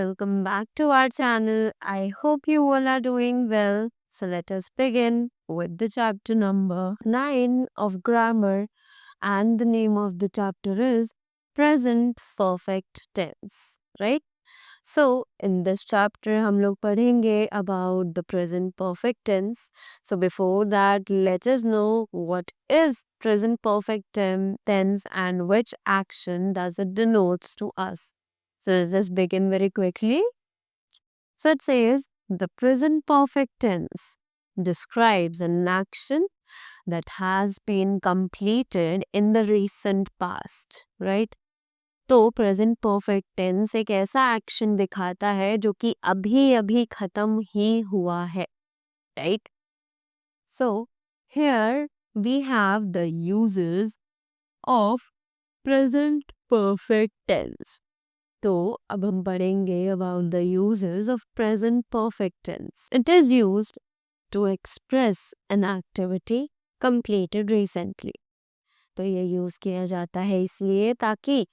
welcome back to our channel. I hope you all are doing well. So let us begin with the chapter number 9 of grammar, and the name of the chapter is present perfect tense, right? So in this chapter हम लोग पढ़ेंगे about the present perfect tense. So before that, let us know what is present perfect tense and which action does it denotes to us. So let us begin very quickly. So it says the present perfect tense describes an action that has been completed in the recent past, right? तो present perfect tense एक ऐसा action दिखाता है जो कि अभी अभी खत्म ही हुआ है, right? So here we have the uses of present perfect tense. तो अब हम पढ़ेंगे about the uses of present perfect tense. It is used to express an activity completed recently. तो ये यूज किया जाता है इसलिए ताकि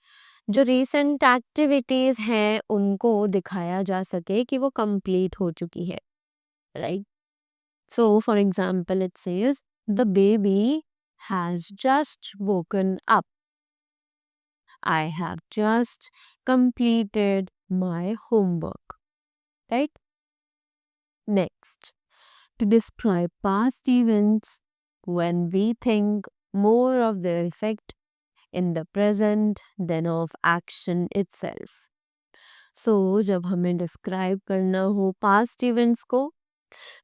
जो रीसेंट एक्टिविटीज हैं उनको दिखाया जा सके कि वो कंप्लीट हो चुकी है, right? So for example it says the baby has just woken up. I have just completed my homework, right? Next, to describe past events when we think more of their effect in the present than of action itself. So, जब हमें describe करना हो past events को,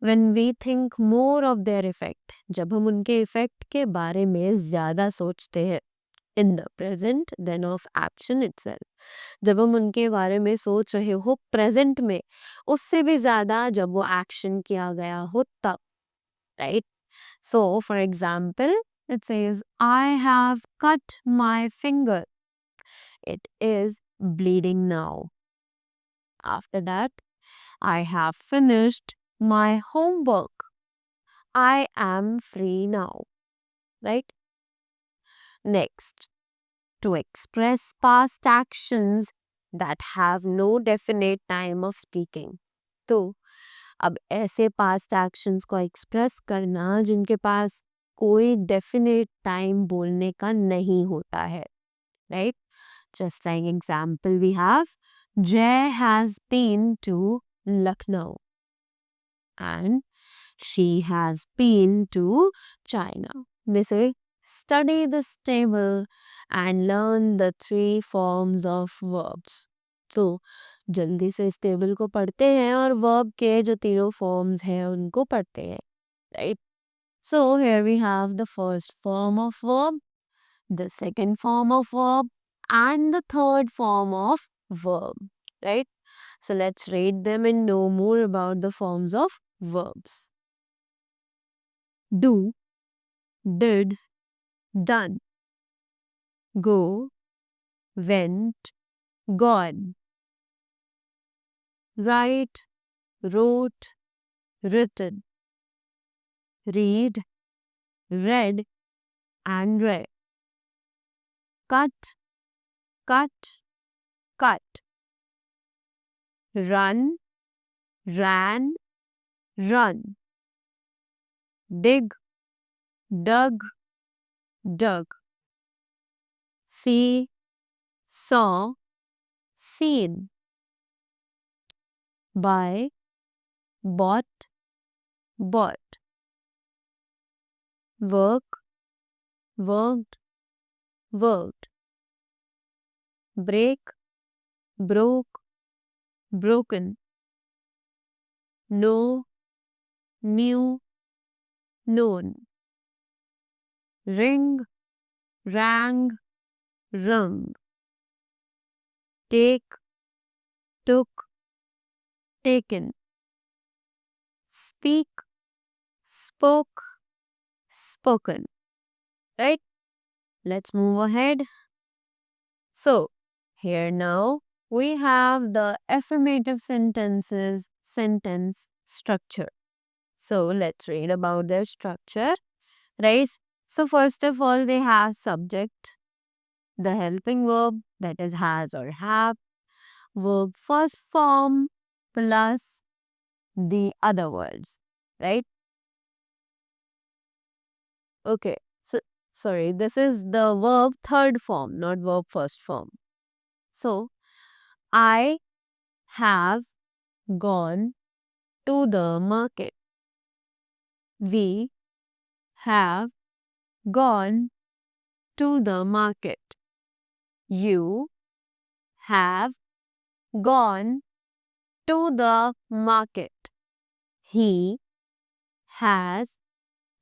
when we think more of their effect, जब हम उनके effect के बारे में ज़्यादा सोचते हैं in the present than of action itself, जब हम उनके बारे में सोच रहे हो प्रेजेंट में उससे भी ज़्यादा जब वो एक्शन किया गया हो तब, right? So, for example, it says, I have cut my finger. It is bleeding now. After that, I have finished my homework. I am free now. Right? Next, to express past actions that have no definite time of speaking. तो अब ऐसे past actions को express करना जिनके पास कोई definite time बोलने का नहीं होता है, right? Just like example we have Jai has been to Lucknow and she has been to China. They say study this table and learn the 3 forms of verbs. तो जल्दी से इस टेबल को पढ़ते हैं और वर्ब के जो तीनों फॉर्म्स हैं उनको पढ़ते हैं, right? So here we have the first form of verb, the second form of verb, and the third form of verb, right? So let's read them and know more about the forms of verbs. Do, did, done. Go, went, gone. Write, wrote, written. Read, read, and read. Cut, cut, cut. Run, ran, run. Dig, dug, dug. See, saw, seen. Buy, bought, bought. Work, worked, worked. Break, broke, broken. Know, knew, known. Ring, rang, rung. Take, took, taken. Speak, spoke, spoken. Right? Let's move ahead. So, here now we have the affirmative sentences sentence structure. So, let's read about their structure, right? So, first of all, they have subject, the helping verb that is has or have, verb first form plus the other words, right? Okay, so sorry, this is the verb third form, not verb first form. So, I have gone to the market. We have gone to the market. You have gone to the market. He has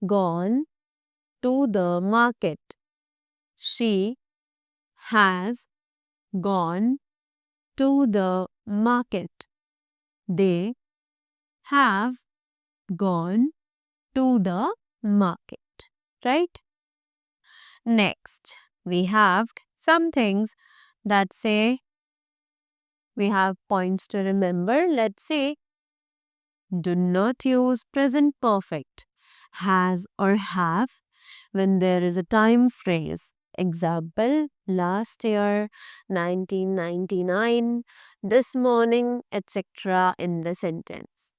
gone to the market. She has gone to the market. They have gone to the market. Right? Next, we have some things that say we have points to remember. Let's say, do not use present perfect, has or have when there is a time phrase. Example, last year, 1999, this morning, etc. in the sentence.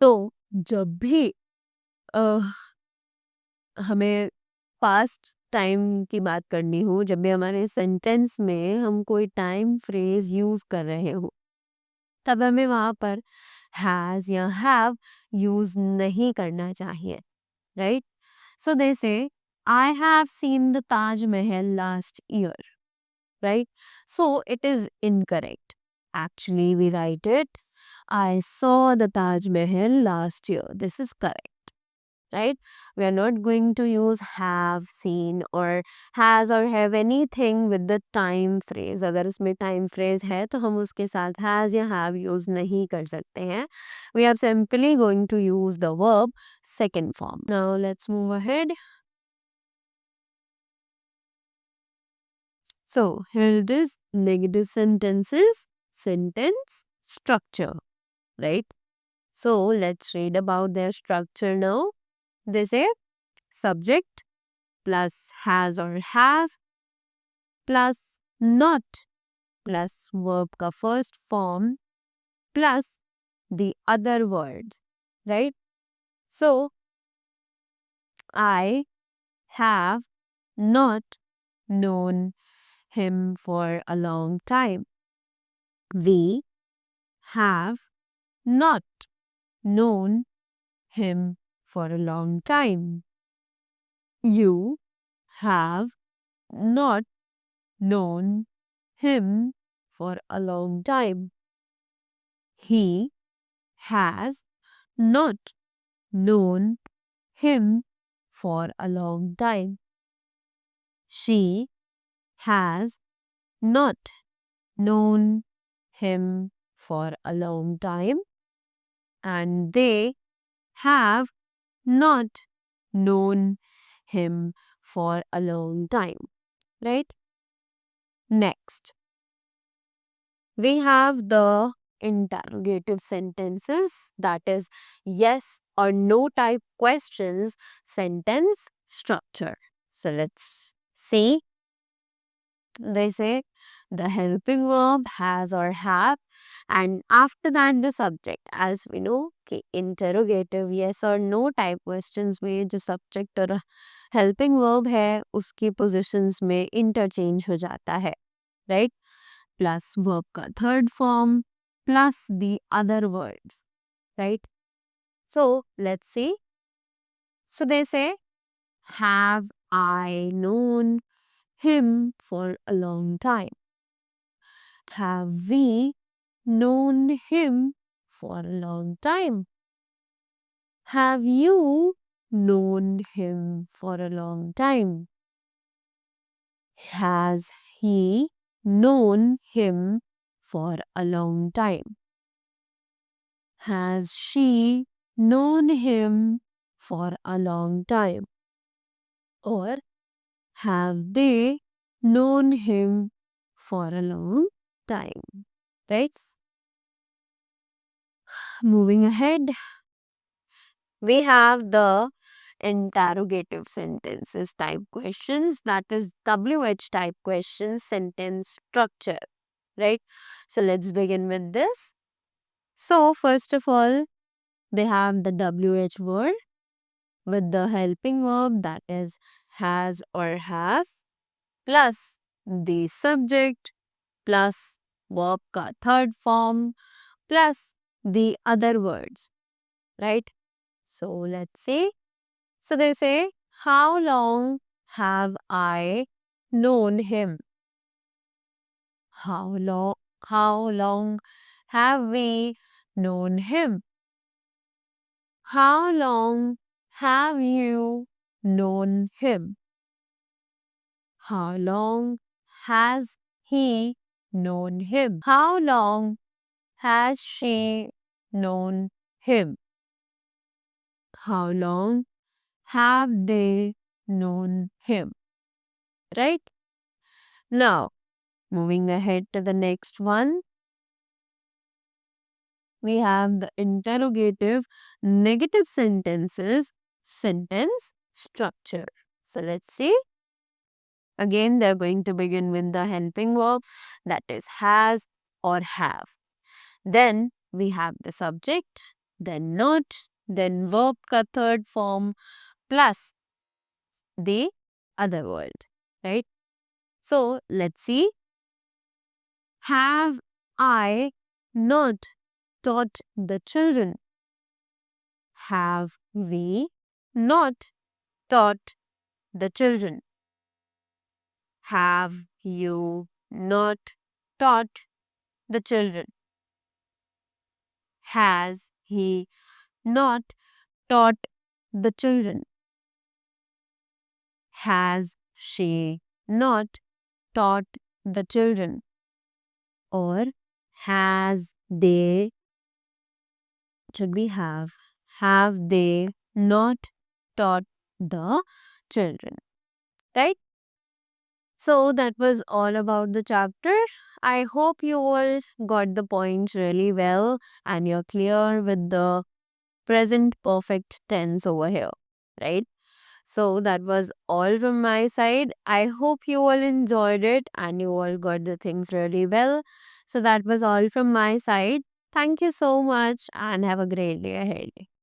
तो जब भी अ, हमें past time की बात करनी हो, जब भी हमारे सेंटेंस में हम कोई टाइम फ्रेज यूज कर रहे हो, तब हमें वहां पर हैज या हैव यूज नहीं करना चाहिए, राइट? सो दे से I have seen the Taj Mahal last year, right? So it is incorrect. Actually, we write it, I saw the Taj Mahal last year. This is correct, right? We are not going to use have, seen or has or have anything with the time phrase. अगर उसमें time phrase है तो हम उसके साथ has या have use नहीं कर सकते हैं. We are simply going to use the verb second form. Now let's move ahead. So here it is, negative sentences, sentence structure, right? So let's read about their structure now. They say subject plus has or have plus not plus verb ka first form plus the other word, right? So I have not known him for a long time. We have not known him for a long time. You have not known him for a long time. He has not known him for a long time. She has not known him for a long time. And they have not known him for a long time, right? Next, we have the interrogative sentences, that is yes or no type questions, sentence structure. So let's see. They say the helping verb has or have, and after that the subject. As we know कि interrogative yes or no type questions में जो subject और helping verb है उसकी positions में interchange हो जाता है, right? Plus verb का third form plus the other words, right? So let's see. So they say, have I known him for a long time? Have we known him for a long time? Have you known him for a long time? Has he known him for a long time? Has she known him for a long time? Or have they known him for a long time? Right? Moving ahead, we have the interrogative sentences type questions, that is WH type questions, sentence structure. right? So let's begin with this. So first of all, they have the WH word with the helping verb, that is has or have, plus the subject, plus verb ka third form, plus the other words, right? So let's see. So they say, how long have I known him? How long how long have we known him? How long have you known him? How long has he known him? How long has she known him? How long have they known him? Right? Now, moving ahead to the next one, we have the interrogative negative sentences sentence structure. So let's see. Again, they're going to begin with the helping verb, that is has or have. Then we have the subject, then not, then verb ka third form plus the other word, right? So let's see. Have I not taught the children? Have we not taught the children? Have you not taught the children? Has he not taught the children? Has she not taught the children? Or has they, should be have they not taught the children? Right? So that was all about the chapter. I hope you all got the points really well and you're clear with the present perfect tense over here, right? So that was all from my side. I hope you all enjoyed it and you all got the things really well. So that was all from my side. Thank you so much and have a great day ahead.